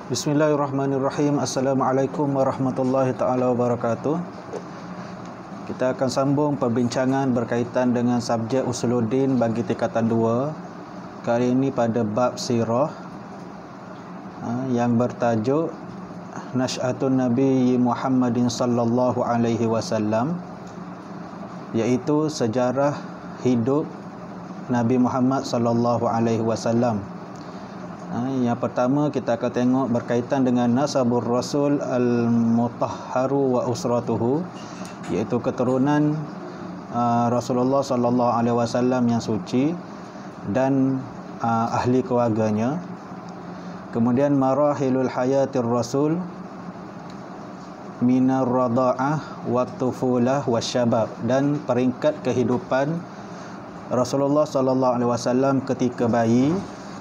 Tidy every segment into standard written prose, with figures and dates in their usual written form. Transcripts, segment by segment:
Bismillahirrahmanirrahim. Assalamualaikum warahmatullahi ta'ala wabarakatuh. Kita akan sambung perbincangan berkaitan dengan subjek Usuluddin bagi tingkatan 2. Kali ini pada bab sirah yang bertajuk Nash'atun Nabi Muhammadin sallallahu alaihi wasallam, iaitu sejarah hidup Nabi Muhammad sallallahu alaihi wasallam. Yang pertama kita akan tengok berkaitan dengan nasabur Rasul al-mutahharu wa usratuhu, iaitu keturunan Rasulullah sallallahu alaihi wasallam yang suci dan ahli keluarganya. Kemudian marahilul hayatir Rasul minar rada'ah wa tufulah wa syabab, dan peringkat kehidupan Rasulullah sallallahu alaihi wasallam ketika bayi,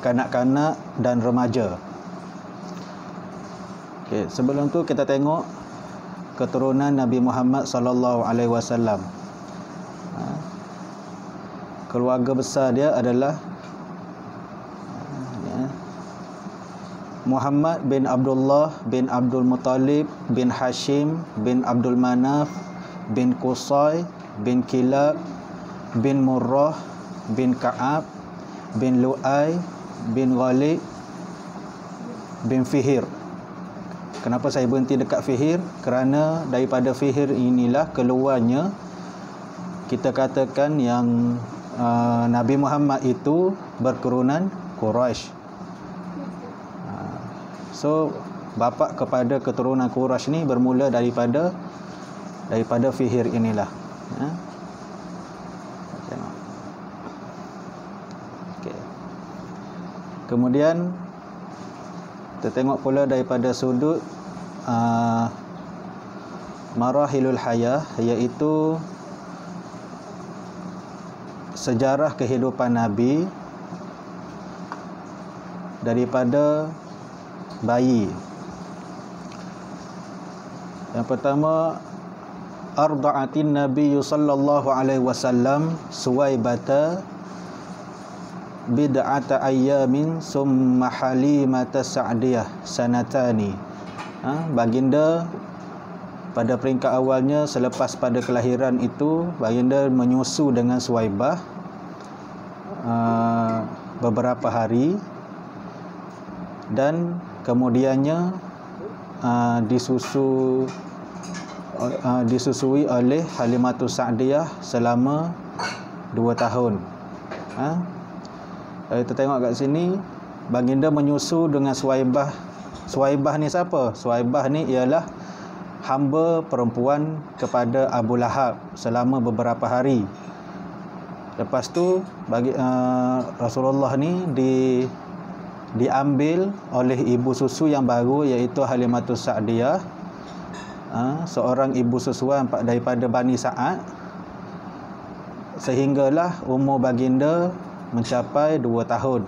kanak-kanak dan remaja. Okey, sebelum tu kita tengok keturunan Nabi Muhammad sallallahu alaihi wasallam. Keluarga besar dia adalah Muhammad bin Abdullah bin Abdul Muttalib bin Hashim bin Abdul Manaf bin Qusay bin Kilab bin Murrah bin Ka'ab bin Lu'ay bin Ghalib bin Fihir. Kenapa saya berhenti dekat Fihir? Kerana daripada Fihir inilah keluarnya, kita katakan yang Nabi Muhammad itu berketurunan Quraisy. So bapa kepada keturunan Quraisy ni bermula daripada Fihir inilah. Kemudian kita tengok pula daripada sudut marahilul hayah, iaitu sejarah kehidupan Nabi daripada bayi. Yang pertama, arda'atin Nabi sallallahu alaihi wasallam Suwaibata bid'ata ayyamin summa Halimata Sa'diyah sanatani. Baginda pada peringkat awalnya, selepas pada kelahiran itu, baginda menyusu dengan Suwaibah beberapa hari, dan kemudiannya disusui oleh Halimatus Sa'diyah selama 2 tahun. Kita tengok kat sini, baginda menyusu dengan Suwaibah. Suwaibah ni siapa? Suwaibah ni ialah hamba perempuan kepada Abu Lahab selama beberapa hari. Lepas tu Rasulullah ni diambil oleh ibu susu yang baru, iaitu Halimatus Sa'diyah, seorang ibu susuan daripada Bani Sa'ad, sehinggalah umur baginda mencapai 2 tahun.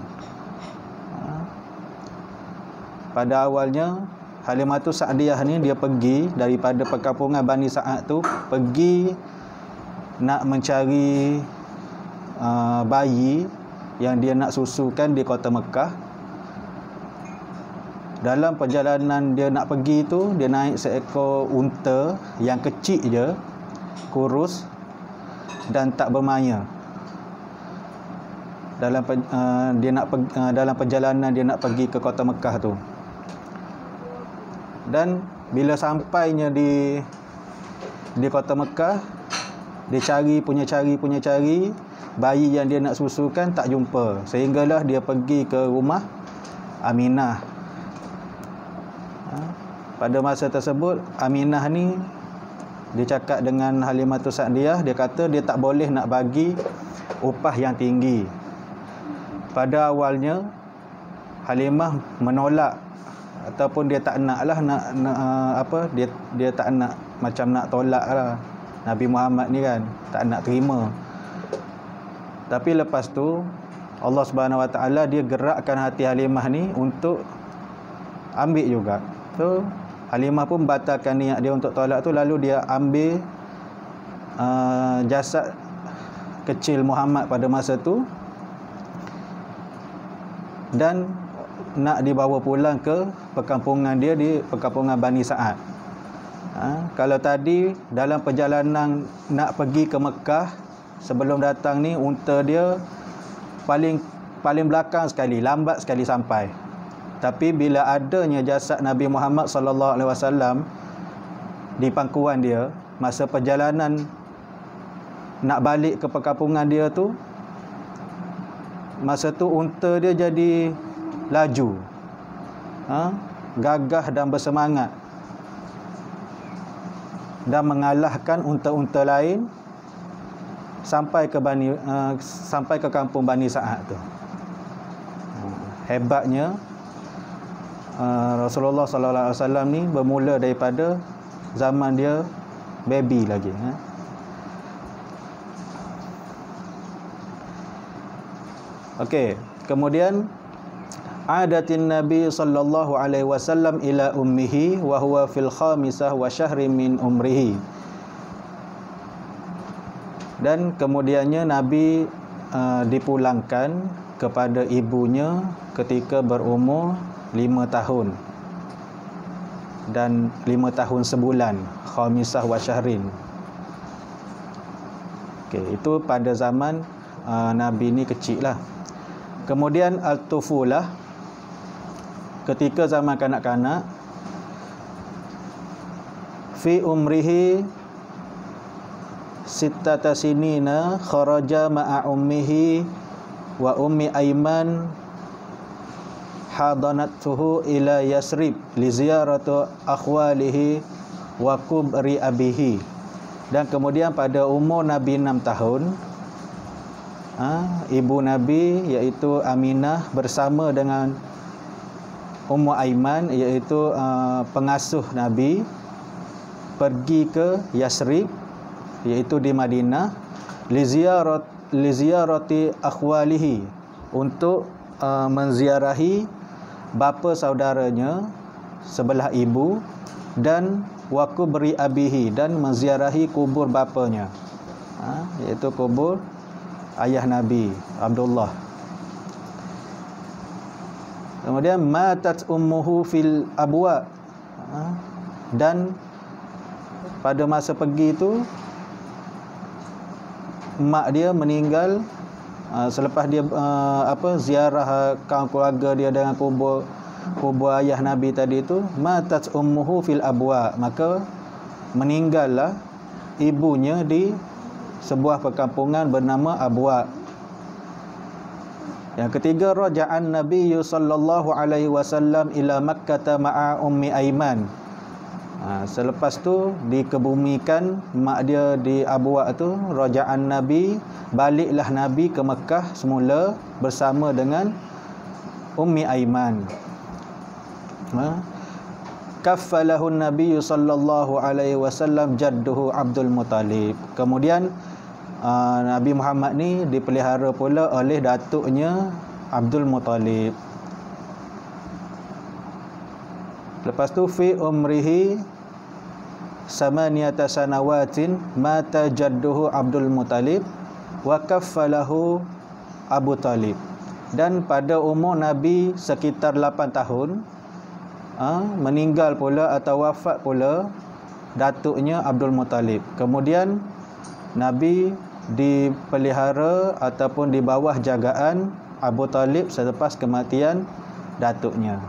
Pada awalnya Halimatus Sa'diyah ni dia pergi daripada perkampungan Bani Sa'ad tu, pergi nak mencari bayi yang dia nak susukan di kota Mekah. Dalam perjalanan dia nak pergi tu, dia naik seekor unta yang kecil je, kurus dan tak bermaya. Dalam perjalanan dia nak pergi ke kota Mekah tu. Dan bila sampainya di kota Mekah, dia cari bayi yang dia nak susukan, tak jumpa. Sehinggalah dia pergi ke rumah Aminah. Pada masa tersebut, Aminah ni dia cakap dengan Halimatus Sa'diyah, dia kata dia tak boleh nak bagi upah yang tinggi. Pada awalnya Halimah menolak, ataupun dia tak nak lah, dia tak nak, macam nak tolak lah Nabi Muhammad ni kan, tak nak terima. Tapi lepas tu Allah Subhanahu Wa Taala dia gerakkan hati Halimah ni untuk ambil juga. So Halimah pun batalkan niat dia untuk tolak tu, lalu dia ambil jasad kecil Muhammad pada masa tu, dan nak dibawa pulang ke perkampungan dia di perkampungan Bani Sa'ad. Kalau tadi dalam perjalanan nak pergi ke Mekah, sebelum datang ni unta dia paling belakang sekali, lambat sekali sampai. Tapi bila adanya jasad Nabi Muhammad sallallahu alaihi wasallam di pangkuan dia, masa perjalanan nak balik ke perkampungan dia tu, masa tu unta dia jadi laju, gagah dan bersemangat, dan mengalahkan unta-unta lain sampai ke kampung Bani Sa'ad tu. Hebatnya Rasulullah sallallahu alaihi wasallam ni bermula daripada zaman dia baby lagi. Okey, kemudian adatin Nabi sallallahu alaihi wasallam ila ummihi wa huwa fil khamisah wa syahri min umrihi. Dan kemudiannya Nabi dipulangkan kepada ibunya ketika berumur 5 tahun dan 5 tahun sebulan, khamisah wa syahrin. Okey, itu pada zaman Nabi ni kecil lah. Kemudian al-tufulah, ketika zaman kanak-kanak, fi umrihi sittata sinina kharaja ma'a ummihi wa ummi Aiman hadanatuhu ila Yasrib li ziyarati akhwalihi wa kubri abihi. Dan kemudian pada umur Nabi 6 tahun, ibu Nabi iaitu Aminah bersama dengan Ummu Aiman iaitu pengasuh Nabi pergi ke Yasrib iaitu di Madinah li ziyarati akhwalihi, untuk menziarahi bapa saudaranya sebelah ibu, dan wa kubri abihi, dan menziarahi kubur bapanya, iaitu kubur ayah Nabi Abdullah. Kemudian matat ummuhu fil abwa, dan pada masa pergi itu mak dia meninggal selepas dia ziarah kaum keluarga dia dengan kubur ayah Nabi tadi itu. Matat ummuhu fil abwa, maka meninggallah ibunya di sebuah perkampungan bernama Abwa. Yang ketiga, raja'an Nabi sallallahu alaihi wasallam ila Makkah ma'a ummi Aiman. Selepas tu dikebumikan mak dia di Abwa tu, raja'an Nabi, baliklah Nabi ke Mekah semula bersama dengan ummi Aiman. Kaffalahu Nabi sallallahu alaihi wasallam jadduhu Abdul Muttalib. Kemudian Nabi Muhammad ni dipelihara pula oleh datuknya Abdul Muttalib. Lepas tu fi umrihi samaniyata sanawatin mata jadduhu Abdul Muttalib wa kaffalahu Abu Talib. Dan pada umur Nabi sekitar 8 tahun meninggal pula atau wafat pula datuknya Abdul Muttalib. Kemudian Nabi dipelihara ataupun di bawah jagaan Abu Talib selepas kematian datuknya.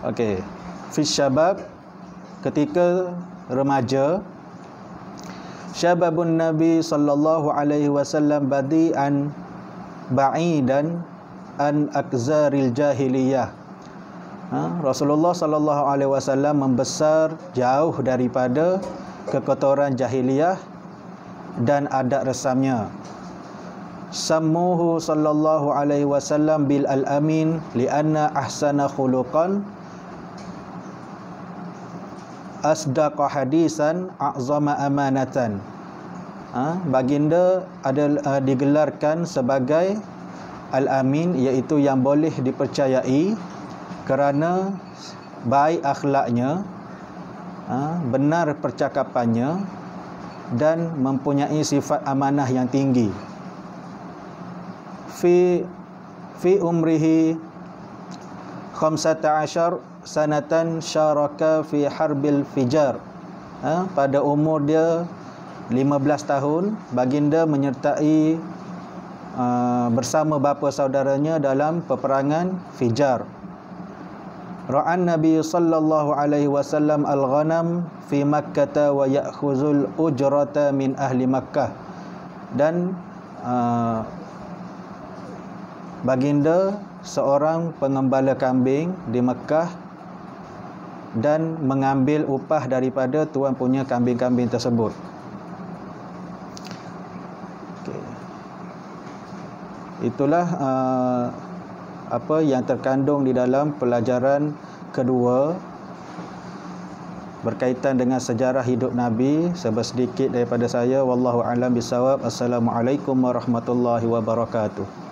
Okey, fi syabab, ketika remaja, syababun Nabi sallallahu alaihi wasallam badi'an ba'idan an akzaril jahiliyah. Rasulullah sallallahu alaihi wasallam membesar jauh daripada kekotoran jahiliyah dan adat resamnya. Sammuhu sallallahu alaihi wasallam bil al-amin lianna ahsana khuluqan asdaqa hadisan a'zama amanatan. Baginda ada digelarkan sebagai Al-Amin, iaitu yang boleh dipercayai kerana baik akhlaknya, benar percakapannya, dan mempunyai sifat amanah yang tinggi. Fi umrihi 15 sanatan syaraka fi harbil fijar. Pada umur dia 15 tahun, baginda menyertai bersama bapa saudaranya dalam peperangan Fijar. Ra'an Nabi sallallahu alaihi wasallam al-ghanam fi Makkah wa ya'khuzul ujrata min ahli Makkah. Dan baginda seorang pengembala kambing di Mekah dan mengambil upah daripada tuan punya kambing-kambing tersebut. Itulah apa yang terkandung di dalam pelajaran kedua berkaitan dengan sejarah hidup Nabi. Sedikit daripada saya. Wallahu a'lam bisawab. Assalamualaikum warahmatullahi wabarakatuh.